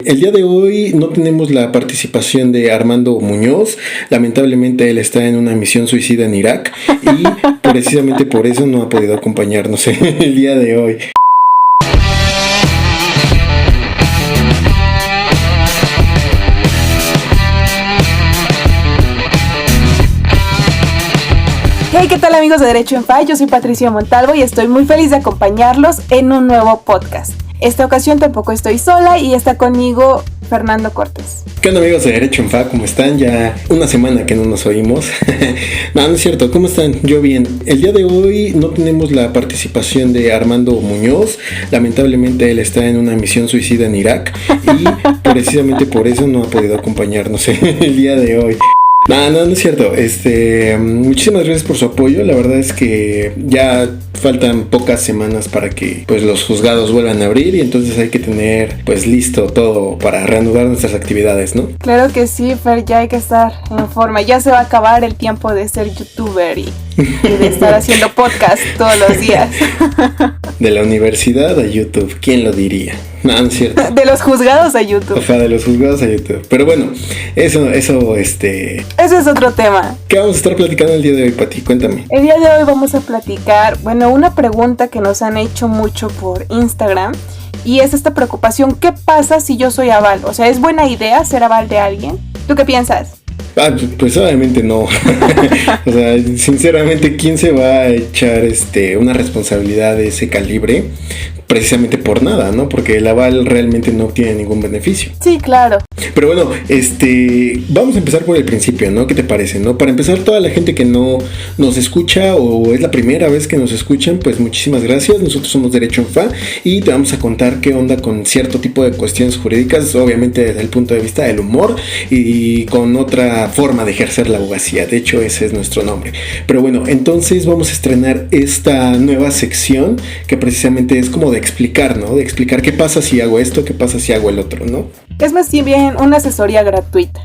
El día de hoy no tenemos la participación de Armando Muñoz. Lamentablemente él está en una misión suicida en Irak y precisamente por eso no ha podido acompañarnos el día de hoy. Hey, ¿qué tal amigos de Derecho en Fa? Yo soy Patricia Montalvo y estoy muy feliz de acompañarlos en un nuevo podcast. Esta ocasión tampoco estoy sola y está conmigo Fernando Cortés. ¿Qué onda amigos de Derecho en Fa? ¿Cómo están? Ya una semana que no nos oímos. No es cierto. ¿Cómo están? Yo bien. El día de hoy no tenemos la participación de Armando Muñoz. Lamentablemente él está en una misión suicida en Irak y precisamente por eso no ha podido acompañarnos el día de hoy. No es cierto. Muchísimas gracias por su apoyo. La verdad es que ya faltan pocas semanas para que pues los juzgados vuelvan a abrir y entonces hay que tener pues listo todo para reanudar nuestras actividades, ¿no? Claro que sí, Fer, ya hay que estar en forma. Ya se va a acabar el tiempo de ser youtuber y de estar haciendo podcast todos los días. De la universidad a YouTube, ¿quién lo diría? No es cierto. De los juzgados a YouTube. Ajá, de los juzgados a YouTube. Pero bueno, eso Eso es otro tema. ¿Qué vamos a estar platicando el día de hoy, Pati? Cuéntame. El día de hoy vamos a platicar, una pregunta que nos han hecho mucho por Instagram. Y es esta preocupación, ¿qué pasa si yo soy aval? O sea, ¿es buena idea ser aval de alguien? ¿Tú qué piensas? Pues obviamente no. O sea, sinceramente, ¿quién se va a echar una responsabilidad de ese calibre? Precisamente por nada, ¿no? Porque el aval realmente no obtiene ningún beneficio. Sí, claro. Pero bueno, vamos a empezar por el principio, ¿no? ¿Qué te parece, no? Para empezar, toda la gente que no nos escucha o es la primera vez que nos escuchan, pues muchísimas gracias. Nosotros somos Derecho en Fa y te vamos a contar qué onda con cierto tipo de cuestiones jurídicas, obviamente desde el punto de vista del humor y con otra forma de ejercer la abogacía. De hecho, ese es nuestro nombre. Pero bueno, entonces vamos a estrenar esta nueva sección que precisamente es como de explicar, ¿no? De explicar qué pasa si hago esto, qué pasa si hago el otro, ¿no? Es más bien una asesoría gratuita.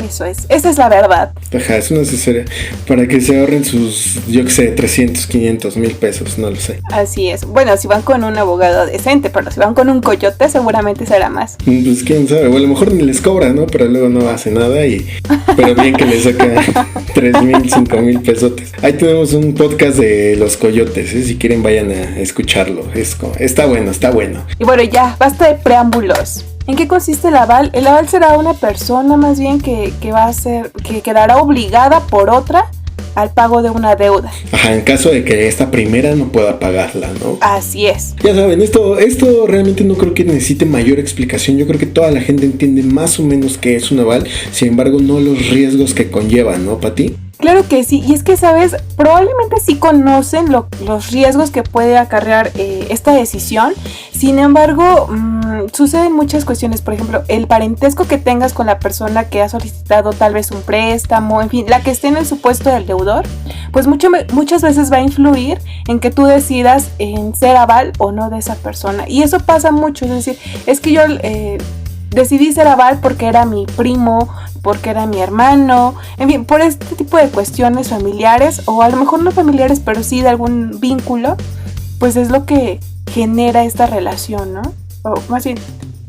Eso es, esa es la verdad. Ajá, es una asesoría para que se ahorren sus, 300, 500, 1,000 pesos, no lo sé. Así es. Bueno, si van con un abogado decente, pero si van con un coyote seguramente será más. Pues quién sabe, o a lo mejor ni les cobra, ¿no? Pero luego no hace nada pero bien que les saca 3,000, 5,000 pesotes. Ahí tenemos un podcast de los coyotes, ¿eh? Si quieren vayan a escucharlo. Está bueno. Y bueno, ya, basta de preámbulos. ¿En qué consiste el aval? El aval será una persona más bien que quedará obligada por otra al pago de una deuda. Ajá, en caso de que esta primera no pueda pagarla, ¿no? Así es. Ya saben, esto realmente no creo que necesite mayor explicación. Yo creo que toda la gente entiende más o menos qué es un aval, sin embargo no los riesgos que conlleva, ¿no, Pati? Claro que sí, y es que, ¿sabes? Probablemente sí conocen los riesgos que puede acarrear esta decisión. Sin embargo, suceden muchas cuestiones. Por ejemplo, el parentesco que tengas con la persona que ha solicitado tal vez un préstamo, en fin, la que esté en el supuesto del deudor, pues muchas veces va a influir en que tú decidas en ser aval o no de esa persona. Y eso pasa mucho, es decir, es que yo decidí ser aval porque era mi primo, porque era mi hermano, en fin, por este tipo de cuestiones familiares, o a lo mejor no familiares, pero sí de algún vínculo, pues es lo que genera esta relación, ¿no? O más bien,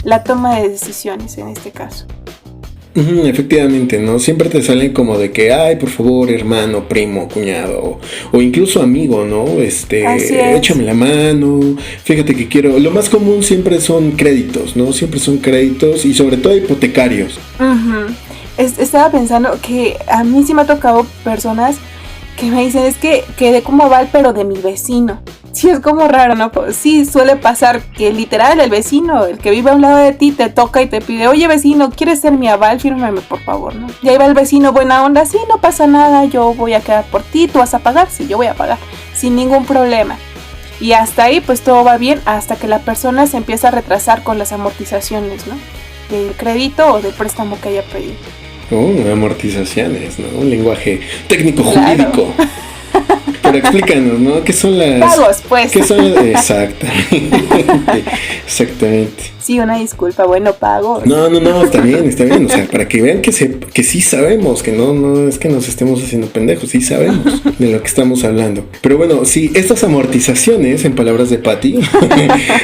la toma de decisiones en este caso. Efectivamente, ¿no? Siempre te salen como de que, ay, por favor, hermano, primo, cuñado, o incluso amigo, ¿no? Échame la mano, fíjate que quiero. Lo más común siempre son créditos, ¿no? Siempre son créditos y sobre todo hipotecarios. Estaba pensando que a mí sí me ha tocado personas que me dicen, es que quedé como aval, pero de mi vecino. Sí, es como raro, ¿no? Sí, suele pasar que literal el vecino, el que vive a un lado de ti, te toca y te pide, oye vecino, ¿quieres ser mi aval? Fírmame, por favor, ¿no? Y ahí va el vecino buena onda, sí, no pasa nada, yo voy a quedar por ti, ¿tú vas a pagar? Sí, yo voy a pagar, sin ningún problema. Y hasta ahí, pues todo va bien, hasta que la persona se empieza a retrasar con las amortizaciones, ¿no? Del crédito o del préstamo que haya pedido. Amortizaciones, ¿no? Un lenguaje técnico jurídico. Pero explícanos, ¿no? ¿Qué son las... Pagos, pues. ¿Qué son las... Exactamente. Sí, una disculpa, bueno, pagos. No, está bien. O sea, para que vean que sí sabemos, que no es que nos estemos haciendo pendejos, sí sabemos de lo que estamos hablando. Pero bueno, sí, estas amortizaciones, en palabras de Patty,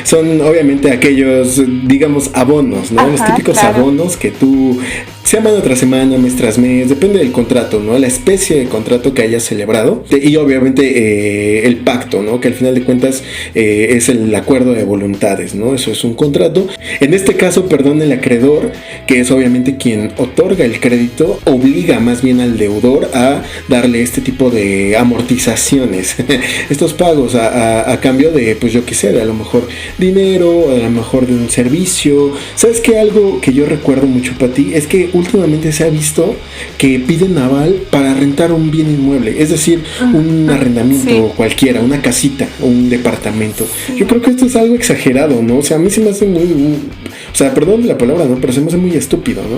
son obviamente aquellos, digamos, abonos, ¿no? Los típicos abonos que tú, semana tras semana, mes tras mes, depende del contrato, ¿no? La especie de contrato que hayas celebrado y obviamente el pacto, ¿no? Que al final de cuentas es el acuerdo de voluntades, ¿no? Eso es un contrato. En este caso, perdón, el acreedor, que es obviamente quien otorga el crédito, obliga más bien al deudor a darle este tipo de amortizaciones, estos pagos a cambio de, pues yo qué sé, de a lo mejor dinero, a lo mejor de un servicio. ¿Sabes qué? Algo que yo recuerdo mucho, Pati, es que últimamente se ha visto que piden aval para rentar un bien inmueble, es decir, un arrendamiento cualquiera, una casita o un departamento. Yo creo que esto es algo exagerado, ¿no? O sea, a mí se me hace o sea, perdón la palabra, ¿no? Pero se me hace muy estúpido, ¿no?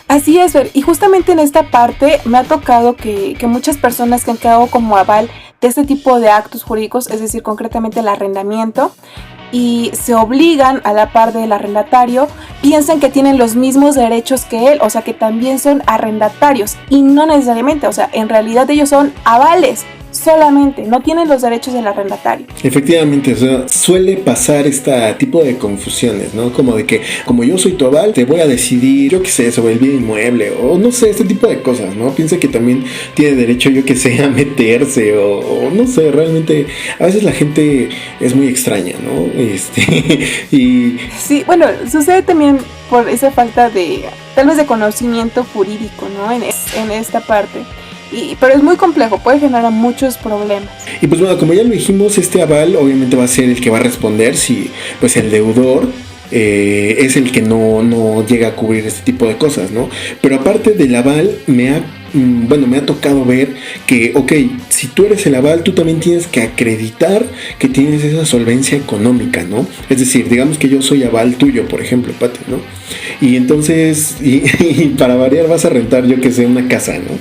Así es, Fer. Y justamente en esta parte me ha tocado que muchas personas que han quedado como aval de este tipo de actos jurídicos, es decir, concretamente el arrendamiento, y se obligan a la par del arrendatario, piensan que tienen los mismos derechos que él, o sea que también son arrendatarios, y no necesariamente, o sea, en realidad ellos son avales. Solamente, no tienen los derechos del arrendatario. Efectivamente, o sea, suele pasar este tipo de confusiones, ¿no? Como de que, como yo soy tu aval, te voy a decidir, yo qué sé, sobre el bien inmueble, o no sé, este tipo de cosas, ¿no? Piensa que también tiene derecho, yo qué sé, a meterse, o no sé, realmente, a veces la gente es muy extraña, ¿no? Y... Sí, bueno, sucede también por esa falta de, tal vez de conocimiento jurídico, ¿no? En esta parte. Pero es muy complejo, puede generar muchos problemas. Y pues bueno, como ya lo dijimos, este aval obviamente va a ser el que va a responder si pues el deudor es el que no llega a cubrir este tipo de cosas, ¿no? Pero aparte del aval, me ha tocado ver que, ok, si tú eres el aval, tú también tienes que acreditar que tienes esa solvencia económica, ¿no? Es decir, digamos que yo soy aval tuyo, por ejemplo, Pati, ¿no? Y entonces, y para variar vas a rentar, yo que sé, una casa, ¿no?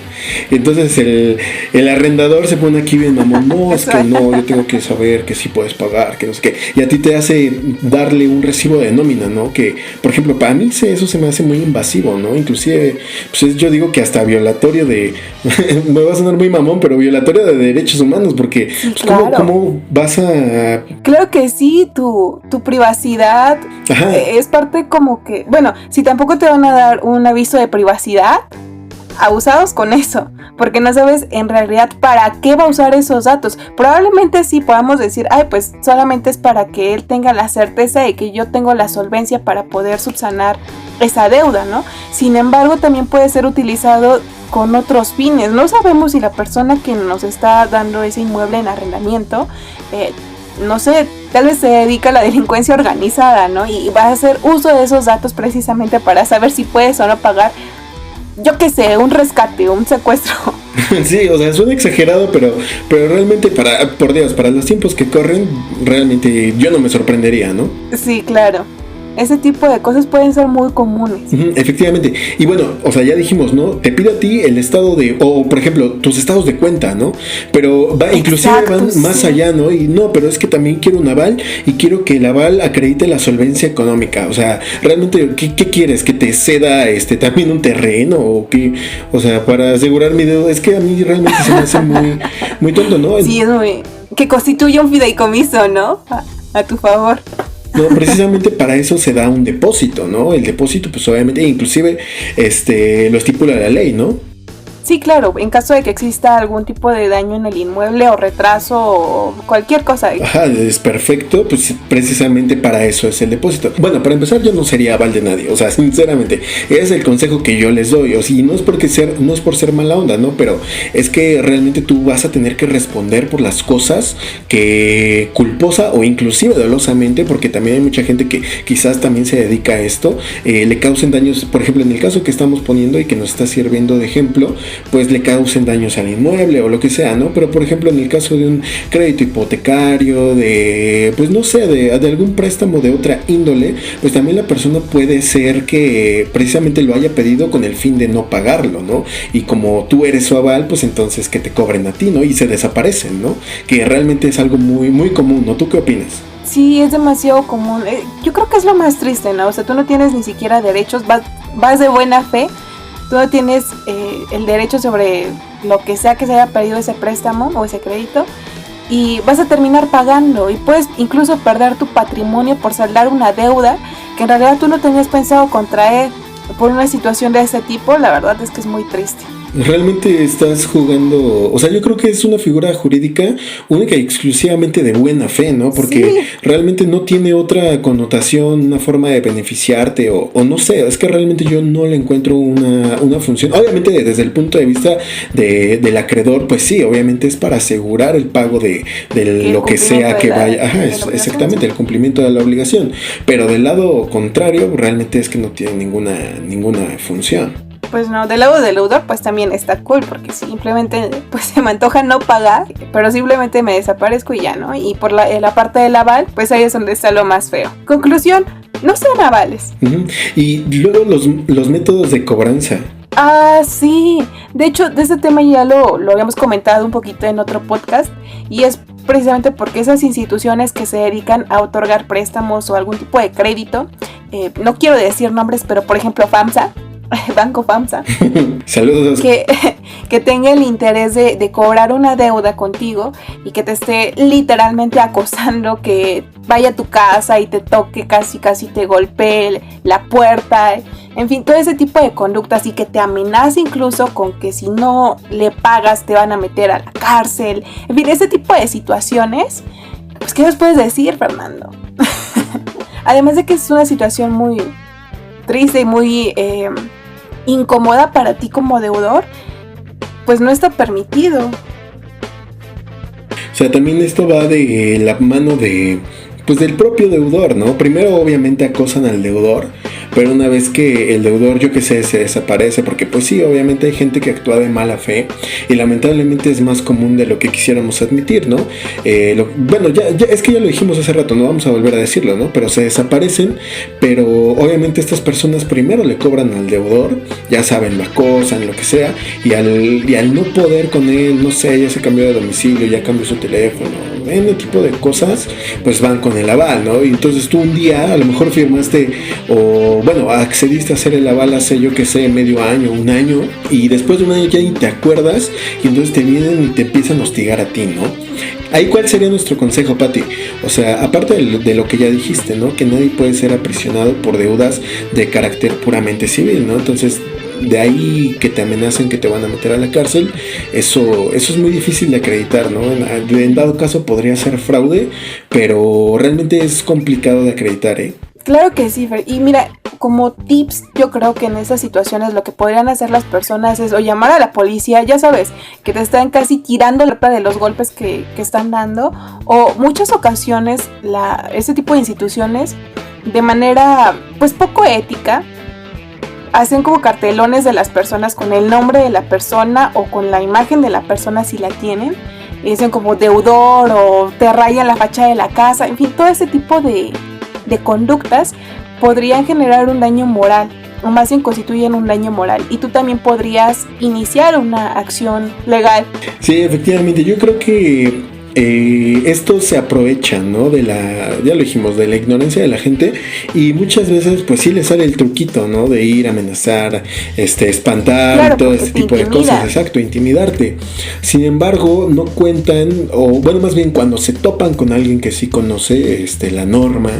Entonces el arrendador se pone aquí bien mamón, no, es que no, yo tengo que saber que sí puedes pagar, que no sé qué. Y a ti te hace darle un recibo de nómina, ¿no? Que, por ejemplo, para mí eso se me hace muy invasivo, ¿no? Inclusive, pues yo digo que hasta violatorio me va a sonar muy mamón, pero violatorio de derechos humanos, porque pues, claro. ¿cómo vas a...? Claro que sí, tu privacidad es parte como que... Bueno, si tampoco te van a dar un aviso de privacidad, abusados con eso, porque no sabes en realidad para qué va a usar esos datos. Probablemente sí podamos decir, pues solamente es para que él tenga la certeza de que yo tengo la solvencia para poder subsanar esa deuda, ¿no? Sin embargo, también puede ser utilizado con otros fines. No sabemos si la persona que nos está dando ese inmueble en arrendamiento, no sé, tal vez se dedica a la delincuencia organizada, ¿no? Y va a hacer uso de esos datos precisamente para saber si puedes o no pagar, yo qué sé, un rescate o un secuestro. Sí, o sea, suena exagerado, pero realmente por Dios, para los tiempos que corren, realmente yo no me sorprendería, ¿no? Sí, claro. Ese tipo de cosas pueden ser muy comunes. Efectivamente. Y bueno, o sea, ya dijimos, ¿no? Te pide a ti el estado o por ejemplo, tus estados de cuenta, ¿no? Pero inclusive van más allá, ¿no? Y no, pero es que también quiero un aval y quiero que el aval acredite la solvencia económica. O sea, realmente, ¿qué quieres? ¿Que te ceda también un terreno? ¿O qué? O sea, para asegurar mi deuda. Es que a mí realmente se me hace muy, muy tonto, ¿no? Sí, es muy... Que constituye un fideicomiso, ¿no? A tu favor. No, precisamente para eso se da un depósito, ¿no? El depósito, pues obviamente, inclusive, lo estipula la ley, ¿no? Sí, claro, en caso de que exista algún tipo de daño en el inmueble o retraso o cualquier cosa. Ajá, es perfecto, pues precisamente para eso es el depósito. Bueno, para empezar, yo no sería aval de nadie, o sea, sinceramente, es el consejo que yo les doy, o sea, no es por ser mala onda, ¿no? Pero es que realmente tú vas a tener que responder por las cosas que culposa o inclusive dolosamente, porque también hay mucha gente que quizás también se dedica a esto, le causen daños, por ejemplo, en el caso que estamos poniendo y que nos está sirviendo de ejemplo, pues le causen daños al inmueble o lo que sea, ¿no? Pero por ejemplo en el caso de un crédito hipotecario, de pues no sé, de algún préstamo de otra índole, pues también la persona puede ser que precisamente lo haya pedido con el fin de no pagarlo, ¿no? Y como tú eres su aval, pues entonces que te cobren a ti, ¿no? Y se desaparecen, ¿no? Que realmente es algo muy, muy común, ¿no? ¿Tú qué opinas? Sí, es demasiado común. Yo creo que es lo más triste, ¿no? O sea, tú no tienes ni siquiera derechos, vas de buena fe, tú no tienes el derecho sobre lo que sea que se haya perdido ese préstamo o ese crédito, y vas a terminar pagando y puedes incluso perder tu patrimonio por saldar una deuda que en realidad tú no tenías pensado contraer por una situación de ese tipo. La verdad es que es muy triste. Realmente estás jugando, o sea, yo creo que es una figura jurídica única y exclusivamente de buena fe, ¿no? Porque sí, realmente no tiene otra connotación, una forma de beneficiarte o no sé, es que realmente yo no le encuentro una función. Obviamente desde el punto de vista del acreedor, pues sí, obviamente es para asegurar el pago de lo que sea que vaya, ajá, exactamente, el cumplimiento de la obligación, pero del lado contrario realmente es que no tiene ninguna función. pues no, del lado del deudor pues también está cool, porque simplemente pues se me antoja no pagar, pero simplemente me desaparezco y ya, ¿no? Y por la parte del aval, pues ahí es donde está lo más feo. Conclusión, no sean avales. Uh-huh. Y luego los métodos de cobranza. Ah, sí. De hecho, de este tema ya lo habíamos comentado un poquito en otro podcast, y es precisamente porque esas instituciones que se dedican a otorgar préstamos o algún tipo de crédito, no quiero decir nombres, pero por ejemplo FAMSA, Banco FAMSA, Saludos. que tenga el interés de cobrar una deuda contigo y que te esté literalmente acosando, que vaya a tu casa y te toque, casi te golpee la puerta, en fin, todo ese tipo de conductas, y que te amenace incluso con que si no le pagas te van a meter a la cárcel, en fin, ese tipo de situaciones. Pues, ¿qué nos puedes decir, Fernando? Además de que es una situación muy triste y muy incómoda para ti como deudor, pues no está permitido. O sea, también esto va de la mano pues del propio deudor, ¿no? Primero obviamente acosan al deudor, pero una vez que el deudor, yo qué sé, se desaparece, porque pues sí, obviamente hay gente que actúa de mala fe y lamentablemente es más común de lo que quisiéramos admitir, ¿no? Bueno, ya es que ya lo dijimos hace rato, no vamos a volver a decirlo, ¿no? Pero se desaparecen, pero obviamente estas personas primero le cobran al deudor, ya saben, lo acosan, lo que sea, y al no poder con él, no sé, ya se cambió de domicilio, ya cambió su teléfono, ese tipo de cosas, pues van con el aval, ¿no? Y entonces tú un día a lo mejor firmaste o bueno, accediste a hacer el aval hace, yo que sé, medio año, un año, y después de un año ya ni te acuerdas, y entonces te vienen y te empiezan a hostigar a ti, ¿no? Ahí, ¿cuál sería nuestro consejo, Pati? O sea, aparte de lo que ya dijiste, ¿no? Que nadie puede ser aprisionado por deudas de carácter puramente civil, ¿no? Entonces, de ahí que te amenacen que te van a meter a la cárcel, eso es muy difícil de acreditar, ¿no? En dado caso podría ser fraude, pero realmente es complicado de acreditar, ¿eh? Claro que sí, Fer. Y mira, como tips, yo creo que en esas situaciones lo que podrían hacer las personas es o llamar a la policía, ya sabes, que te están casi tirando la de los golpes que están dando, o muchas ocasiones ese tipo de instituciones, de manera pues poco ética, hacen como cartelones de las personas con el nombre de la persona o con la imagen de la persona si la tienen, y dicen como deudor o te rayan la fachada de la casa, en fin, todo ese tipo de conductas podrían generar un daño moral, o más bien constituyen un daño moral, y tú también podrías iniciar una acción legal. Sí, efectivamente, yo creo que esto se aprovecha, ¿no? Ya lo dijimos, de la ignorancia de la gente, y muchas veces pues sí le sale el truquito, ¿no? De ir a amenazar, espantar, claro, y todo este tipo de cosas, exacto, intimidarte. Sin embargo, no cuentan, o bueno, más bien cuando se topan con alguien que sí conoce la norma,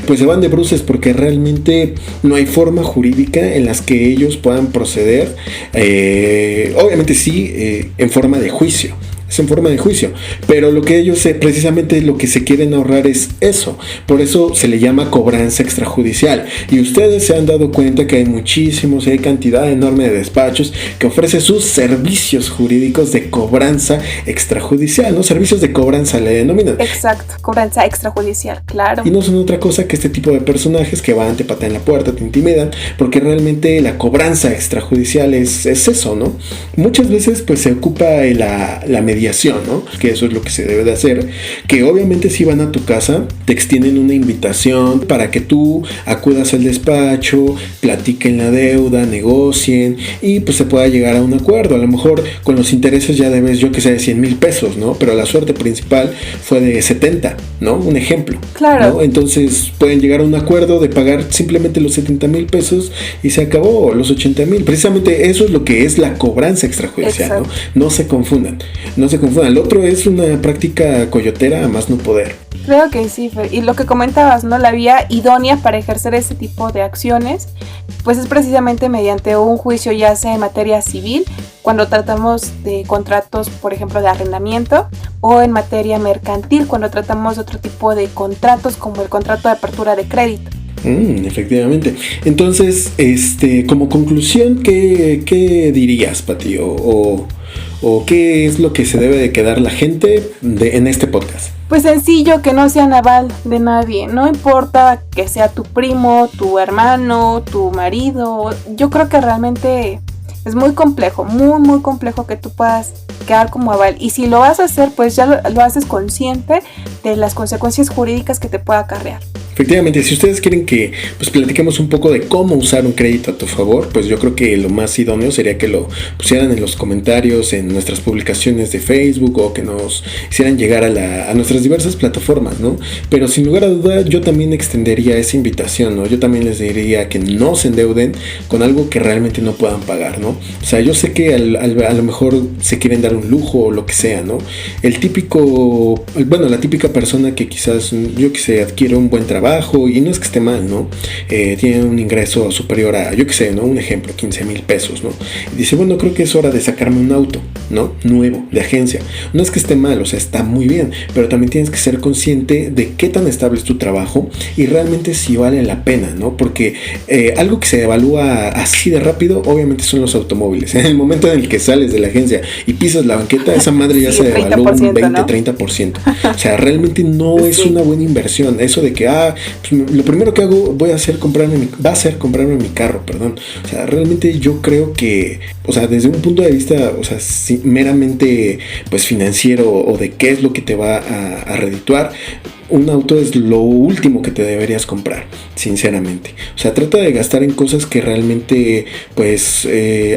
pues se van de bruces, porque realmente no hay forma jurídica en las que ellos puedan proceder, obviamente sí, en forma de juicio. es en forma de juicio. Pero lo que ellos precisamente lo que se quieren ahorrar es eso. Por eso se le llama cobranza extrajudicial. Y ustedes se han dado cuenta que hay muchísimos, hay cantidad enorme de despachos que ofrecen sus servicios jurídicos de cobranza extrajudicial, ¿no? Servicios de cobranza le denominan. Exacto, cobranza extrajudicial, claro. Y no son otra cosa que este tipo de personajes que van, te patean la puerta, te intimidan, porque realmente la cobranza extrajudicial es eso, ¿no? Muchas veces pues se ocupa la mediación, ¿no? Que eso es lo que se debe de hacer, que obviamente si van a tu casa, te extienden una invitación para que tú acudas al despacho, platiquen la deuda, negocien y pues se pueda llegar a un acuerdo. A lo mejor con los intereses ya debes, yo que sé, de 100,000 pesos, ¿no? Pero la suerte principal fue de 70, ¿no? Un ejemplo. Claro. ¿No? Entonces pueden llegar a un acuerdo de pagar simplemente los 70,000 pesos y se acabó, los 80,000. Precisamente eso es lo que es la cobranza extrajudicial, ¿no? No se confundan, no se confundan. Lo otro es una práctica coyotera a más no poder. Creo que sí, Fer. Y lo que comentabas, ¿no? La vía idónea para ejercer ese tipo de acciones, pues es precisamente mediante un juicio, ya sea en materia civil, cuando tratamos de contratos, por ejemplo, de arrendamiento, o en materia mercantil, cuando tratamos de otro tipo de contratos, como el contrato de apertura de crédito. Efectivamente. Entonces, como conclusión, ¿qué dirías, Pati? ¿O qué es lo que se debe de quedar la gente en este podcast? Pues sencillo, que no sea naval de nadie. No importa que sea tu primo, tu hermano, tu marido. Yo creo que realmente es muy complejo, muy, muy complejo que tú puedas quedar como aval. Y si lo vas a hacer, pues ya lo haces consciente de las consecuencias jurídicas que te pueda acarrear. Efectivamente, si ustedes quieren que pues platiquemos un poco de cómo usar un crédito a tu favor, pues yo creo que lo más idóneo sería que lo pusieran en los comentarios, en nuestras publicaciones de Facebook, o que nos hicieran llegar a nuestras diversas plataformas, ¿no? Pero sin lugar a duda, yo también extendería esa invitación, ¿no? Yo también les diría que no se endeuden con algo que realmente no puedan pagar, ¿no? O sea, yo sé que a lo mejor se quieren dar un lujo o lo que sea, ¿no? La típica persona que quizás, yo que sé, adquiere un buen trabajo, y no es que esté mal, ¿no? Tiene un ingreso superior a, yo que sé, ¿no? Un ejemplo, 15,000 pesos, ¿no? Y dice, bueno, creo que es hora de sacarme un auto, ¿no? Nuevo, de agencia. No es que esté mal, o sea, está muy bien, pero también tienes que ser consciente de qué tan estable es tu trabajo y realmente si vale la pena, ¿no? Porque algo que se evalúa así de rápido, obviamente son los automóviles. En el momento en el que sales de la agencia y pisas la banqueta, esa madre ya se devalúa un 20, ¿no? 30%. O sea, realmente no es una buena inversión. Eso de que, pues, lo primero que hago va a ser comprarme mi carro, perdón. O sea, realmente yo creo que, o sea, desde un punto de vista, o sea, meramente pues financiero, o de qué es lo que te va a redituar, un auto es lo último que te deberías comprar, sinceramente. O sea, trata de gastar en cosas que realmente pues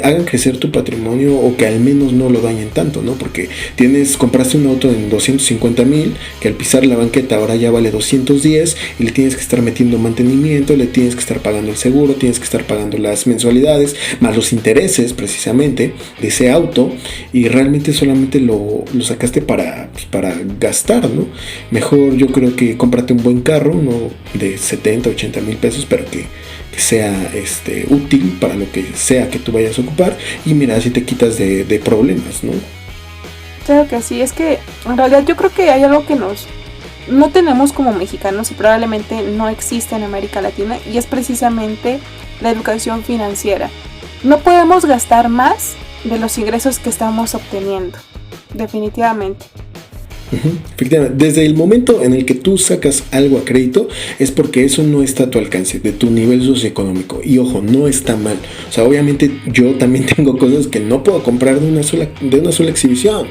hagan crecer tu patrimonio, o que al menos no lo dañen tanto, ¿no? Porque compraste un auto en 250,000, que al pisar la banqueta ahora ya vale 210, y le tienes que estar metiendo mantenimiento, le tienes que estar pagando el seguro, tienes que estar pagando las mensualidades, más los intereses precisamente de ese auto, y realmente solamente lo sacaste para gastar, ¿no? Mejor yo creo que cómprate un buen carro, no de 70, 80,000 pesos, pero que sea útil para lo que sea que tú vayas a ocupar, y mira si te quitas de problemas, ¿no? Claro que sí, es que en realidad yo creo que hay algo que no tenemos como mexicanos y probablemente no existe en América Latina, y es precisamente la educación financiera. No podemos gastar más de los ingresos que estamos obteniendo, definitivamente. Efectivamente, desde el momento en el que tú sacas algo a crédito es porque eso no está a tu alcance, de tu nivel socioeconómico, y ojo, no está mal. O sea, obviamente yo también tengo cosas que no puedo comprar de una sola exhibición.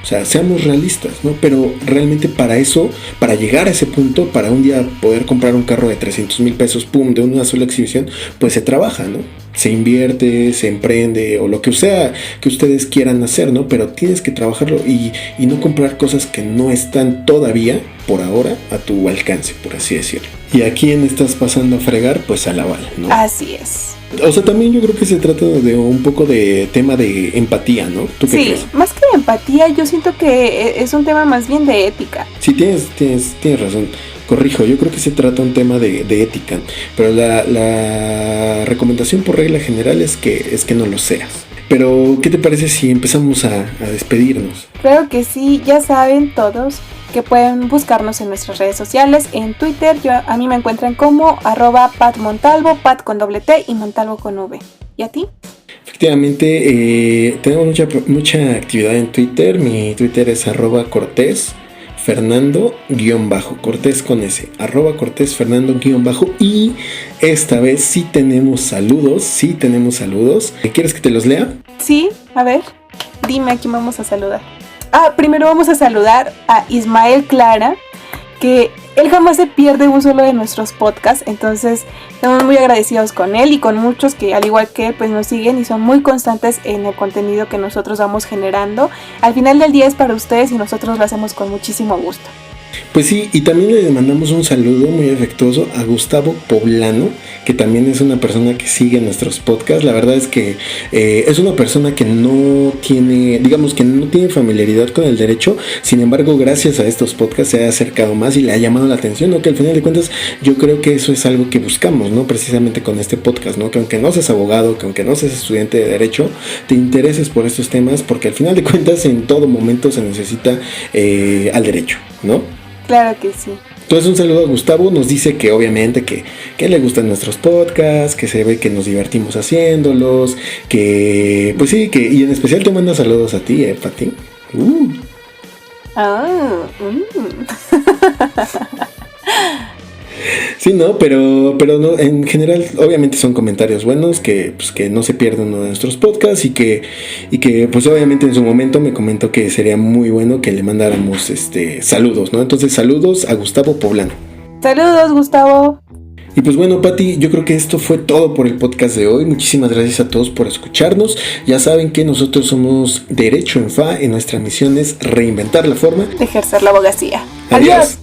O sea, seamos realistas, ¿no? Pero realmente para eso, para llegar a ese punto, para un día poder comprar un carro de 300,000 pesos, pum, de una sola exhibición, pues se trabaja, ¿no? Se invierte, se emprende, o lo que sea que ustedes quieran hacer, ¿no? Pero tienes que trabajarlo y no comprar cosas que no están todavía, por ahora, a tu alcance, por así decirlo. ¿Y a quién estás pasando a fregar? Pues a la bala, ¿no? Así es. O sea, también yo creo que se trata de un poco de tema de empatía, ¿no? ¿Tú qué crees? Más que de empatía, yo siento que es un tema más bien de ética. Sí, tienes razón. Corrijo, yo creo que se trata un tema de ética, pero la recomendación por regla general es que no lo seas. Pero, ¿qué te parece si empezamos a despedirnos? Claro que sí, ya saben todos que pueden buscarnos en nuestras redes sociales. En Twitter a mí me encuentran como @patmontalvo, Pat con doble T y Montalvo con V. ¿Y a ti? Efectivamente, tenemos mucha actividad en Twitter. Mi Twitter es @Cortés Fernando Cortés con S, Cortés Fernando y esta vez sí tenemos saludos. ¿Quieres que te los lea? Sí, a ver, dime a quién vamos a saludar. Primero vamos a saludar a Ismael Clara, que él jamás se pierde un solo de nuestros podcasts, entonces estamos muy agradecidos con él y con muchos que al igual que él pues nos siguen y son muy constantes en el contenido que nosotros vamos generando. Al final del día es para ustedes y nosotros lo hacemos con muchísimo gusto. Pues sí, y también le mandamos un saludo muy afectuoso a Gustavo Poblano, que también es una persona que sigue nuestros podcasts. La verdad es que es una persona que no tiene familiaridad con el derecho. Sin embargo, gracias a estos podcasts se ha acercado más y le ha llamado la atención, ¿no? Que al final de cuentas yo creo que eso es algo que buscamos, ¿no? Precisamente con este podcast, ¿no? Que aunque no seas abogado, que aunque no seas estudiante de derecho, te intereses por estos temas, porque al final de cuentas en todo momento se necesita al derecho, ¿no? Claro que sí. Entonces un saludo a Gustavo, nos dice que obviamente que le gustan nuestros podcasts, que se ve que nos divertimos haciéndolos, que pues sí, y en especial te manda saludos a ti, Pati. Sí, no, pero no, en general obviamente son comentarios buenos que no se pierden uno de nuestros podcasts y que pues obviamente en su momento me comentó que sería muy bueno que le mandáramos saludos, ¿no? Entonces saludos a Gustavo Poblano. Saludos, Gustavo. Y pues bueno, Pati, yo creo que esto fue todo por el podcast de hoy. Muchísimas gracias a todos por escucharnos. Ya saben que nosotros somos Derecho en Fa y nuestra misión es reinventar la forma de ejercer la abogacía. Adiós.